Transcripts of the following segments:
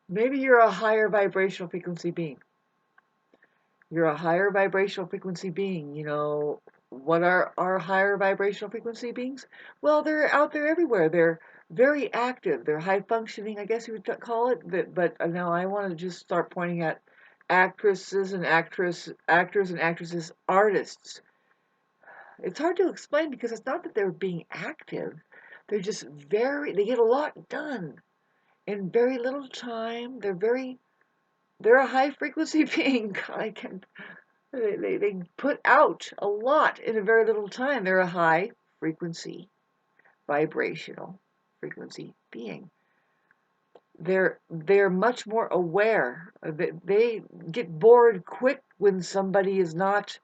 Maybe you're a higher vibrational frequency being. You're a higher vibrational frequency being. What are our higher vibrational frequency beings? Well, they're out there everywhere. They're very active. They're high functioning, I guess you would call it. But now I want to just start pointing at actors and actresses, artists. It's hard to explain because it's not that they're being active. They're just they get a lot done in very little time. They're a high frequency being. They put out a lot in a very little time. They're a high frequency, vibrational frequency being. They're much more aware. They get bored quick when somebody is not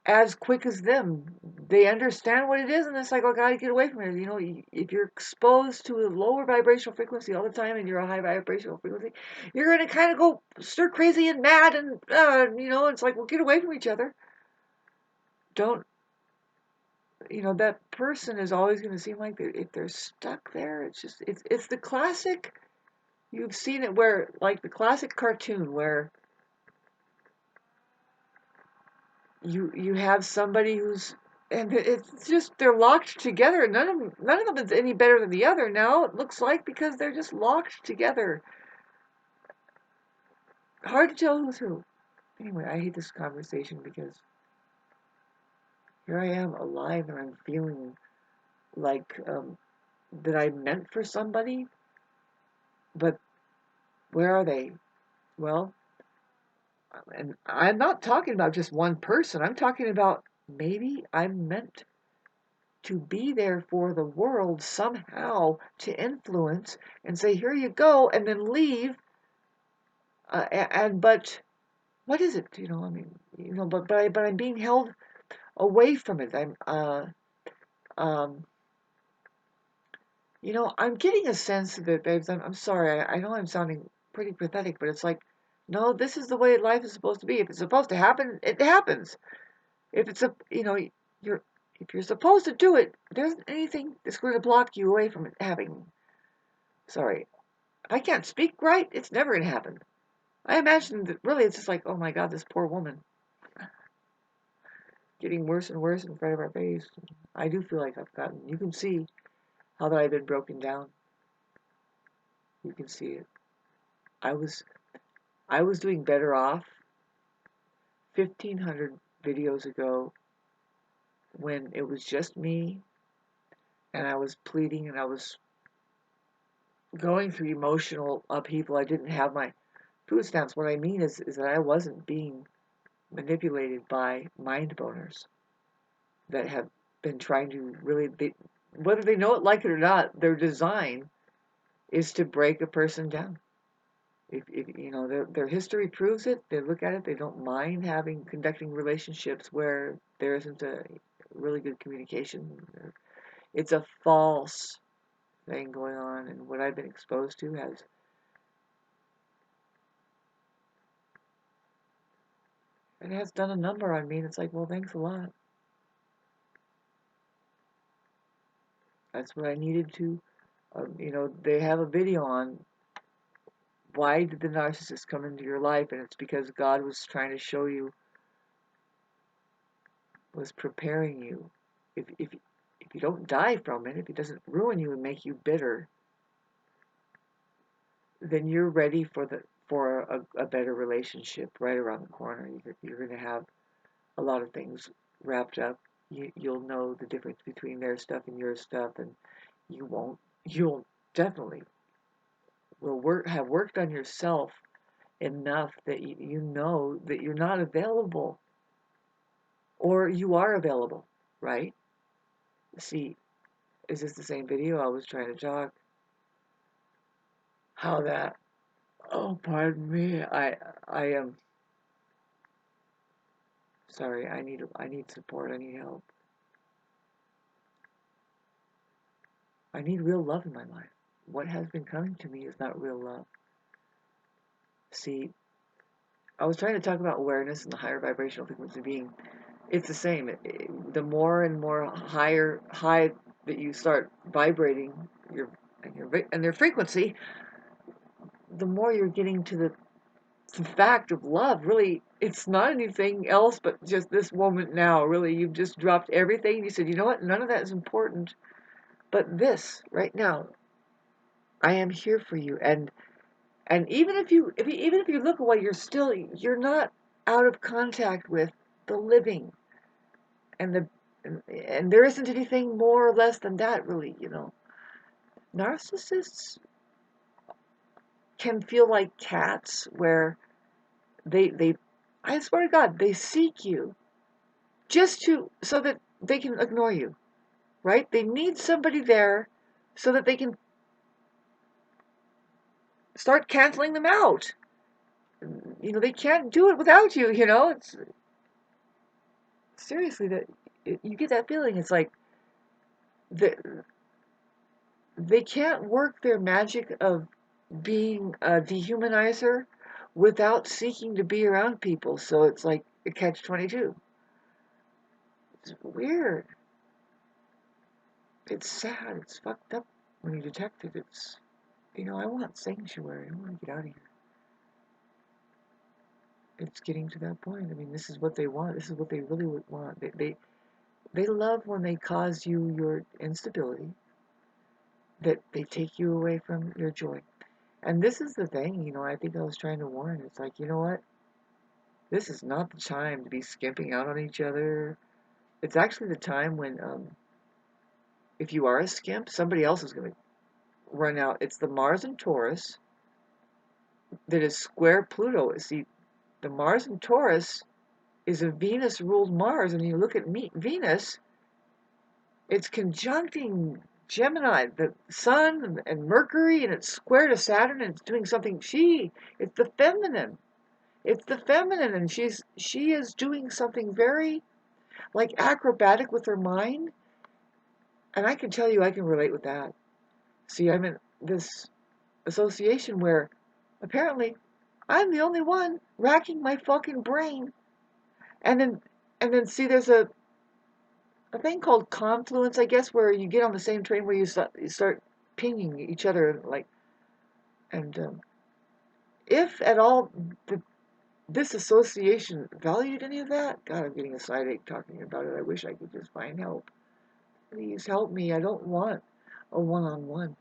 as quick as them. They understand what it is, and it's like, oh, gotta get away from it. If you're exposed to a lower vibrational frequency all the time, and you're a high vibrational frequency, you're gonna kind of go stir crazy and mad, and it's like, well, get away from each other. Don't that person is always going to seem like if they're stuck there. It's the classic. You've seen it where like the classic cartoon where you have somebody who's and it's just they're locked together. None of them is any better than the other now. It looks like because they're just locked together. Hard to tell who's who. Anyway, I hate this conversation because here I am alive and I'm feeling like that I'm meant for somebody, but where are they? Well, and I'm not talking about just one person. I'm talking about maybe I'm meant to be there for the world somehow to influence and say, here you go, and then leave. But what is it? I mean, but I'm being held away from it. Um, I'm getting a sense of it, babes. I'm sorry. I know I'm sounding pretty pathetic, but it's like, no, this is the way life is supposed to be. If it's supposed to happen, it happens. If it's you're if you're supposed to do it, there isn't anything that's going to block you away from it having. Sorry, if I can't speak right, it's never going to happen. I imagine that really it's just like, oh my God, this poor woman getting worse and worse in front of our face. I do feel like I've gotten. You can see how that I've been broken down. You can see it. I was I was doing better off 1,500 videos ago when it was just me and I was pleading and I was going through emotional upheaval. I didn't have my food stamps. What I mean is that I wasn't being manipulated by mind boners that have been trying to really, whether they know it, like it or not, their design is to break a person down. If their history proves it, they look at it, they don't mind conducting relationships where there isn't a really good communication. It's a false thing going on, and what I've been exposed to has it has done a number on me. And it's like, well, thanks a lot. That's what I needed to. They have a video on why did the narcissist come into your life, and it's because God was trying to show you, was preparing you. If you don't die from it, if it doesn't ruin you and make you bitter, then you're ready for a better relationship right around the corner. You're going to have a lot of things wrapped up. You'll know the difference between their stuff and your stuff, and you'll definitely have worked on yourself enough that you know that you're not available or you are available, right? See, is this the same video I was trying to talk? How that? Oh, pardon me. I am sorry. I need support. I need help. I need real love in my life. What has been coming to me is not real love. See, I was trying to talk about awareness and the higher vibrational frequency being. It's the same. The more and more high that you start vibrating your and their frequency, the more you're getting to the fact of love. Really, it's not anything else but just this moment now. Really, you've just dropped everything. You said, you know what? None of that is important, but this right now. I am here for you, and even if you look away, you're not out of contact with the living, and the and there isn't anything more or less than that, really. Narcissists can feel like cats, where they I swear to God, they seek you just to so that they can ignore you, right? They need somebody there so that they can start canceling them out. They can't do it without you. It's seriously that you get that feeling. It's like the, they can't work their magic of being a dehumanizer without seeking to be around people. So it's like a catch-22. It's weird. It's sad. It's fucked up when you detect it. I want sanctuary. I want to get out of here. It's getting to that point. I mean, this is what they want. This is what they really would want. They love when they cause you your instability, that they take you away from your joy. And this is the thing, I think I was trying to warn. It's like, you know what? This is not the time to be skimping out on each other. It's actually the time when, if you are a skimp, somebody else is going to run out. It's the Mars and Taurus that is square Pluto. See, the Mars and Taurus is a Venus-ruled Mars, and you look at Venus, it's conjuncting Gemini, the Sun and Mercury, and it's square to Saturn, and it's doing something. It's the feminine. It's the feminine, and she is doing something very like acrobatic with her mind, and I can tell you I can relate with that. See, I'm in this association where apparently I'm the only one racking my fucking brain, and then see there's a thing called confluence, I guess, where you get on the same train where you start pinging each other like, and if at all this association valued any of that. God, I'm getting a side ache talking about it. I wish I could just find help. Please help me. I don't want a one-on-one.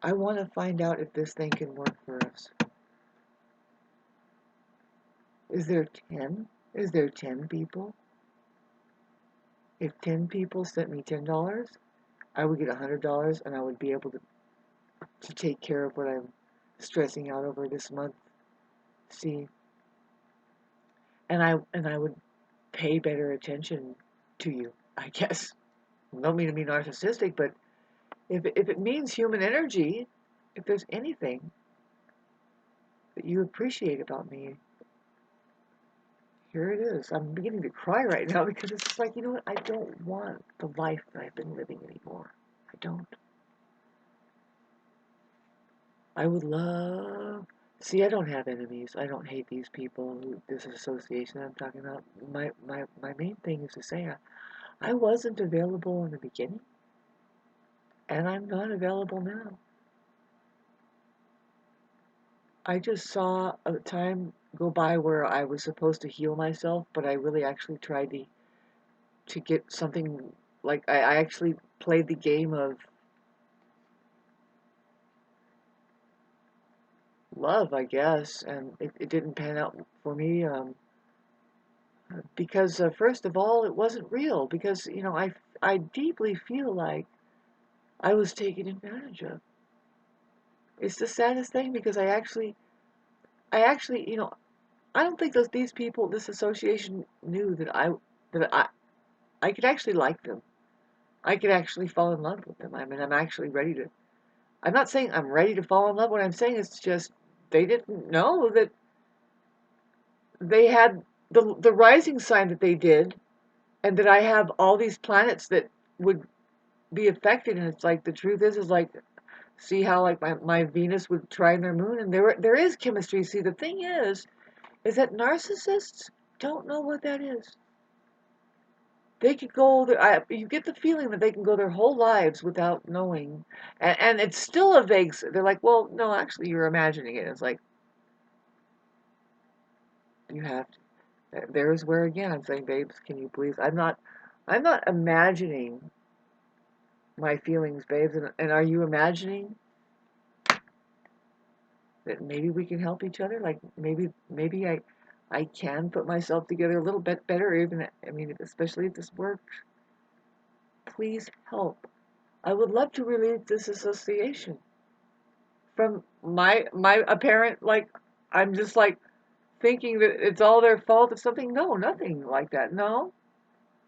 I want to find out if this thing can work for us. Is there 10? Is there 10 people? If 10 people sent me $10, I would get $100, and I would be able to take care of what I'm stressing out over this month. See, and I would pay better attention to you, I guess. Don't mean to be narcissistic, but if it means human energy, if there's anything that you appreciate about me, here it is. I'm beginning to cry right now because it's just like, you know what? I don't want the life that I've been living anymore. I don't. I would love. See, I don't have enemies. I don't hate these people, this association I'm talking about. My main thing is to say I wasn't available in the beginning, and I'm not available now. I just saw a time go by where I was supposed to heal myself, but I really actually tried to get something, like I actually played the game of love, I guess, and it didn't pan out for me, because first of all, it wasn't real, because I deeply feel like I was taken advantage of. It's the saddest thing, because I actually I don't think these people, this association, knew that I could actually like them. I could actually fall in love with them. I mean, I'm actually ready to. I'm not saying I'm ready to fall in love. What I'm saying is just they didn't know that they had the rising sign that they did, and that I have all these planets that would be affected. And it's like the truth is like, see how like my Venus would trine their moon, and there is chemistry. See, the thing is that narcissists don't know what that is. they could go, you get the feeling that they can go their whole lives without knowing. And it's still a vague, they're like, well, no, actually, you're imagining it. It's like, you have to. There's where, again, I'm saying, babes, can you please? I'm not imagining my feelings, babes. And are you imagining that maybe we can help each other? Like, maybe I can put myself together a little bit better, even, I mean, especially if this works. Please help. I would love to relieve this association from my apparent, like, I'm just like thinking that it's all their fault or something. No, nothing like that. No.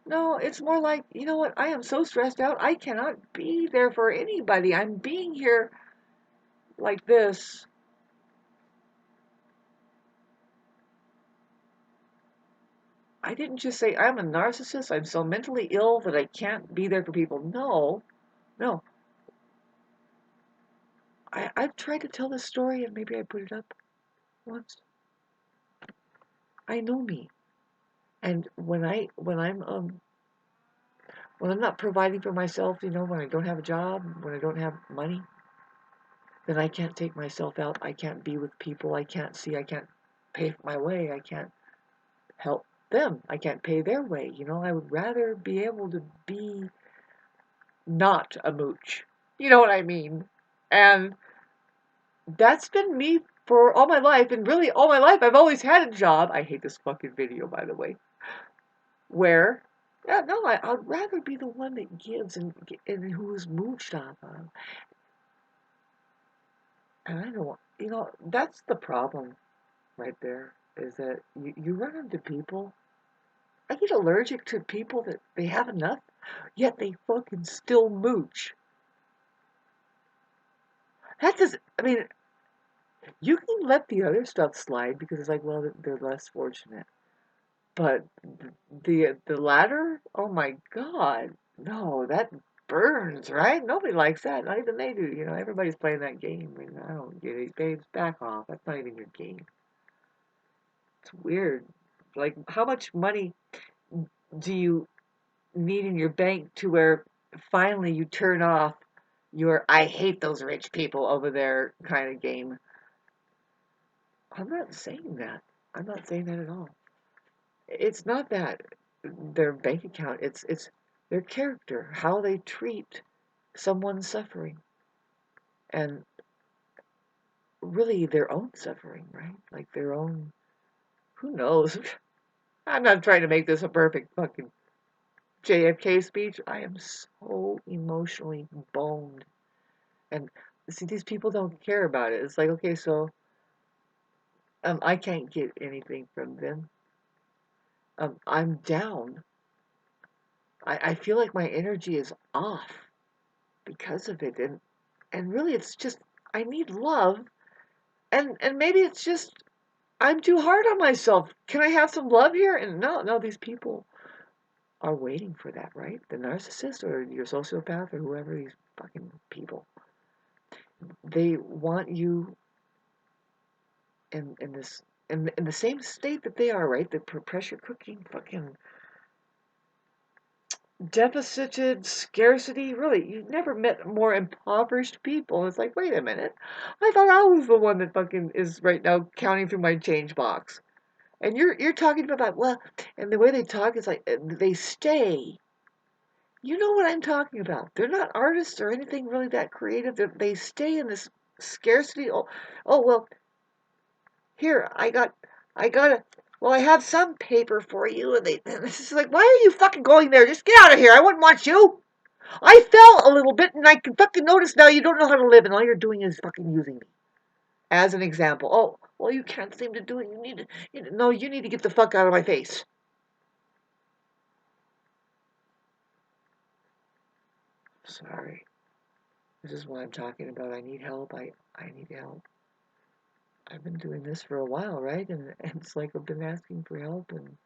No, it's more like, you know what? I am so stressed out. I cannot be there for anybody. I'm being here like this. I didn't just say I'm a narcissist. I'm so mentally ill that I can't be there for people. No, no. I've tried to tell this story and maybe I put it up once. I know me. And when I'm not providing for myself, when I don't have a job, when I don't have money, then I can't take myself out. I can't be with people. I can't see. I can't pay my way. I can't help them. I can't pay their way. I would rather be able to be not a mooch. You know what I mean? And that's been me for all my life. And really, all my life, I've always had a job. I hate this fucking video, by the way. Where, yeah, no, I'd rather be the one that gives and who is mooched off of. And I don't, that's the problem right there, is that you run into people. I get allergic to people that they have enough, yet they fucking still mooch. That does, I mean, you can let the other stuff slide because it's like, well, they're less fortunate. But the latter, oh my God, no, that burns, right? Nobody likes that. Not even they do. Everybody's playing that game. I mean, I don't get it. Babes, back off. That's not even your game. It's weird. Like, how much money do you need in your bank to where finally you turn off your "I hate those rich people over there" kind of game? I'm not saying that. I'm not saying that at all. It's not that their bank account. It's their character, how they treat someone suffering, and really their own suffering, right? Like their own. Who knows? I'm not trying to make this a perfect fucking JFK speech. I am so emotionally boned. And see, these people don't care about it. It's like, okay, so I can't get anything from them. I'm down. I feel like my energy is off because of it, and really, it's just I need love, and maybe it's just I'm too hard on myself. Can I have some love here? And no, no, these people are waiting for that, right? The narcissist or your sociopath or whoever, these fucking people, they want you in this in the same state that they are, right? The pressure cooking, fucking deficited scarcity. Really, you've never met more impoverished people. It's like, wait a minute, I thought I was the one that fucking is right now counting through my change box, and you're talking about that. Well, and the way they talk is like they stay. You know what I'm talking about. They're not artists or anything really that creative. They stay in this scarcity. Oh well, here, I got a, well, I have some paper for you. And this is like, why are you fucking going there? Just get out of here. I wouldn't want you. I fell a little bit and I can fucking notice now you don't know how to live and all you're doing is fucking using me as an example. Oh, well, you can't seem to do it. No, you need to get the fuck out of my face. Sorry. This is what I'm talking about. I need help. I need help. I've been doing this for a while, right? And it's like I've been asking for help and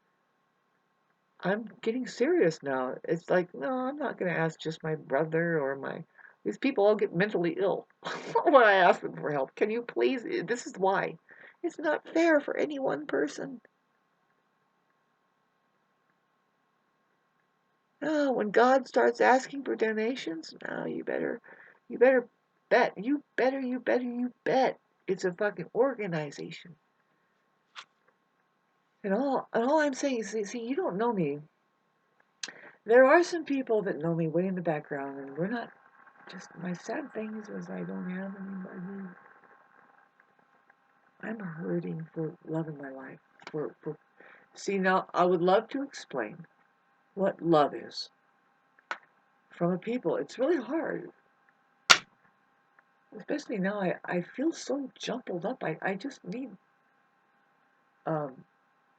I'm getting serious now. It's like, no, I'm not going to ask just my brother or my. These people all get mentally ill when I ask them for help. Can you please? This is why. It's not fair for any one person. Oh, when God starts asking for donations, no, you better bet. You bet. It's a fucking organization. And all I'm saying is, see, you don't know me. There are some people that know me way in the background, and we're not. Just my sad thing is I don't have anybody. I'm hurting for love in my life. For see now, I would love to explain what love is from a people. It's really hard, especially now. I feel so jumbled up. I just need um,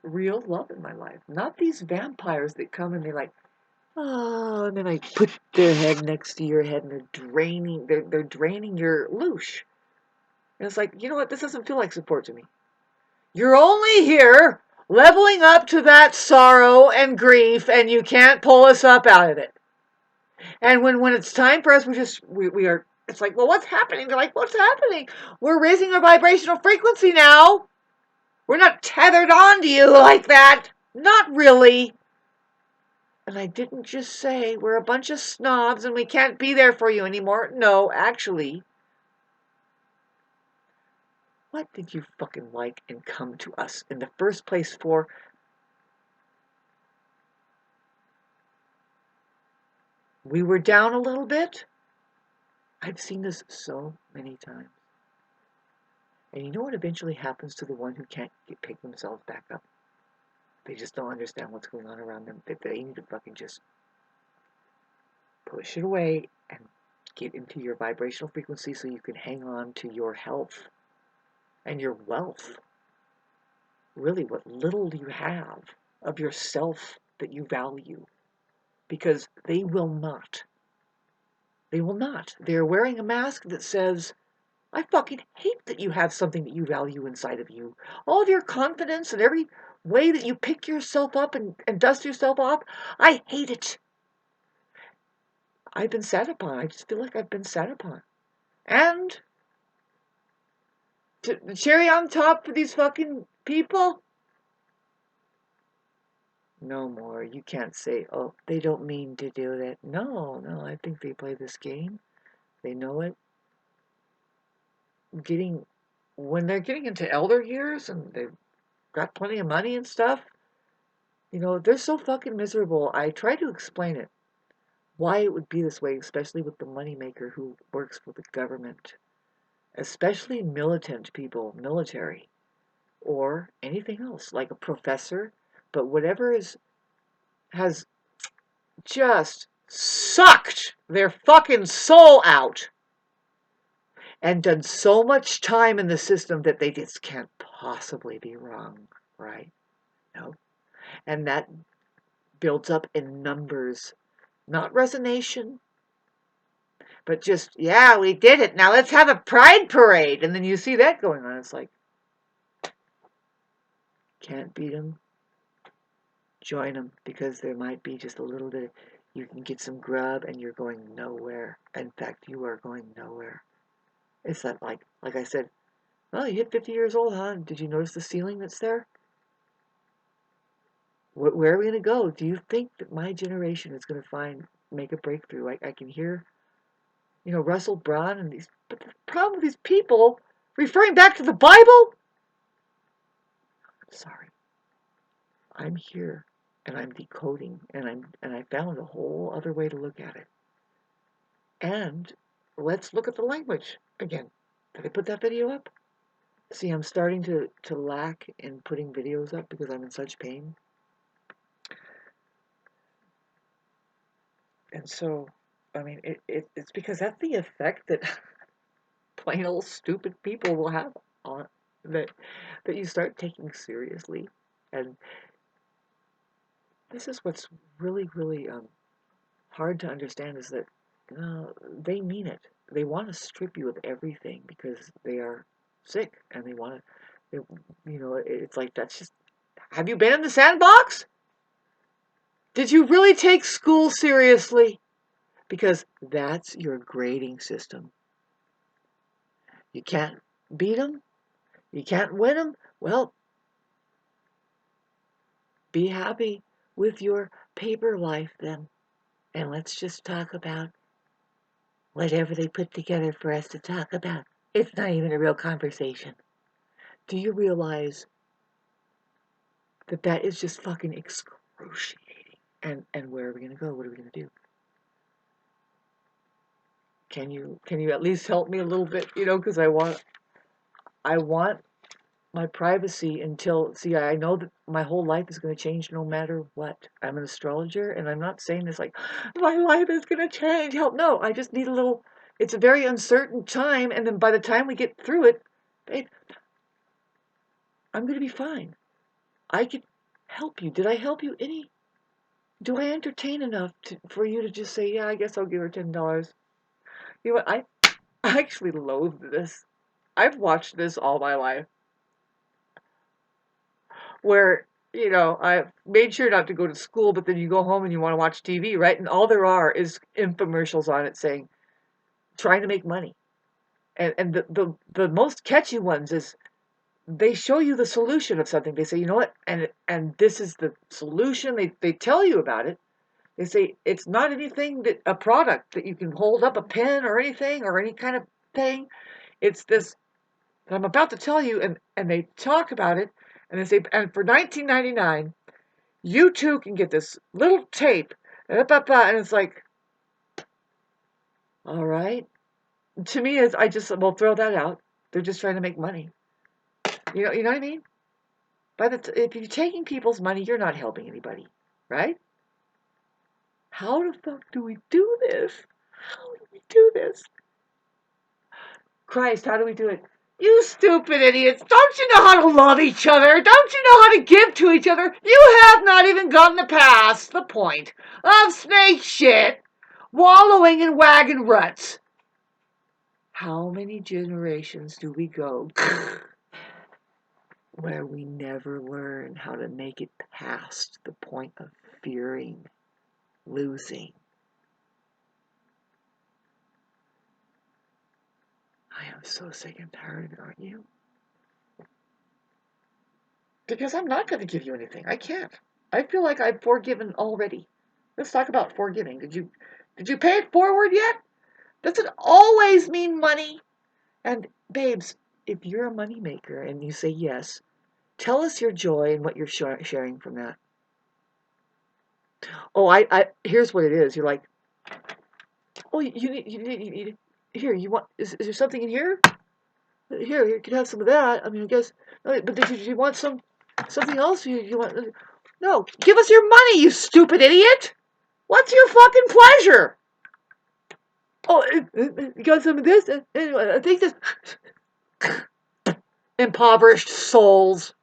real love in my life, not these vampires that come and they like, oh, and then I put their head next to your head and they're draining your loosh. And it's like, you know what? This doesn't feel like support to me. You're only here leveling up to that sorrow and grief, and you can't pull us up out of it. And when it's time for us, we are. It's like, well, what's happening? They're like, what's happening? We're raising our vibrational frequency now. We're not tethered onto you like that. Not really. And I didn't just say we're a bunch of snobs and we can't be there for you anymore. No, actually, what did you fucking like and come to us in the first place for? We were down a little bit. I've seen this so many times. And you know what eventually happens to the one who can't pick themselves back up? They just don't understand what's going on around them. That they need to fucking just push it away and get into your vibrational frequency so you can hang on to your health and your wealth. Really, what little you have of yourself that you value. Because they will not. They will not. They're wearing a mask that says, I fucking hate that you have something that you value inside of you. All of your confidence and every way that you pick yourself up and dust yourself off, I hate it. I've been sat upon. I just feel like I've been sat upon. And the cherry on top for these fucking people? No more. You can't say, oh, they don't mean to do that. No, I think they play this game. They know it. When they're getting into elder years and they've got plenty of money and stuff, they're so fucking miserable. I try to explain it, why it would be this way, especially with the moneymaker who works for the government, especially militant people, military, or anything else, like a professor, but whatever has just sucked their fucking soul out and done so much time in the system that they just can't possibly be wrong, right? No. And that builds up in numbers, not resonation, but just, yeah, we did it. Now let's have a pride parade. And then you see that going on. It's like, can't beat them. Join them, because there might be just a little bit. You can get some grub and you're going nowhere. In fact, you are going nowhere. It's not like I said, well, you hit 50 years old, huh? Did you notice the ceiling that's there? Where are we going to go? Do you think that my generation is going to make a breakthrough? I can hear, Russell Brand and these, but the problem with these people referring back to the Bible? I'm sorry. I'm here and I'm decoding and I found a whole other way to look at it. And let's look at the language again. Did I put that video up? See, I'm starting to lack in putting videos up because I'm in such pain. And so, I mean, it's because that's the effect that plain old stupid people will have on that you start taking seriously. And this is what's really, really hard to understand, is that they mean it. They want to strip you of everything because they are sick and they want to, it's like, that's just, have you been in the sandbox? Did you really take school seriously? Because that's your grading system. You can't beat them. You can't win them. Well, be happy with your paper life then. and let's just talk about whatever they put together for us to talk about. It's not even a real conversation. Do you realize that that is just fucking excruciating? And where are we gonna go? What are we gonna do? Can you at least help me a little bit? Because I want my privacy until, see, I know that my whole life is going to change no matter what. I'm an astrologer, and I'm not saying this like my life is going to change. Help, no. I just need a little. It's a very uncertain time, and then by the time we get through it, babe, I'm going to be fine. I could help you. Did I help you any? Do I entertain enough for you to just say, yeah, I guess I'll give her $10? You know what? I actually loathe this. I've watched this all my life, where I made sure not to go to school, but then you go home and you want to watch TV, right? And all there are is infomercials on it saying trying to make money. And the most catchy ones is they show you the solution of something. They say, you know what, and this is the solution. They tell you about it. They say it's not anything, that a product that you can hold up a pen or anything or any kind of thing. It's this that I'm about to tell you, and they talk about it, and they say, and for 19.99 you too can get this little tape, and it's like, all right. To me, is I just will throw that out. They're just trying to make money. You know what I mean? If you're taking people's money, you're not helping anybody, right? How the fuck do we do this? How do we do this? Christ, how do we do it? You stupid idiots! Don't you know how to love each other? Don't you know how to give to each other? You have not even gotten past the point of snake shit, wallowing in wagon ruts. How many generations do we go where we never learn how to make it past the point of fearing losing? I am so sick and tired of it, aren't you? Because I'm not going to give you anything. I can't. I feel like I've forgiven already. Let's talk about forgiving. Did you pay it forward yet? Does it always mean money? And babes, if you're a moneymaker and you say yes, tell us your joy and what you're sharing from that. Oh, I here's what it is. You're like, oh, you need here. You want? Is there something in here? Here, you can have some of that. I mean, I guess. But did you want something else? You want? No, give us your money, you stupid idiot. What's your fucking pleasure? Oh, you got some of this? Anyway, I think this. Impoverished souls.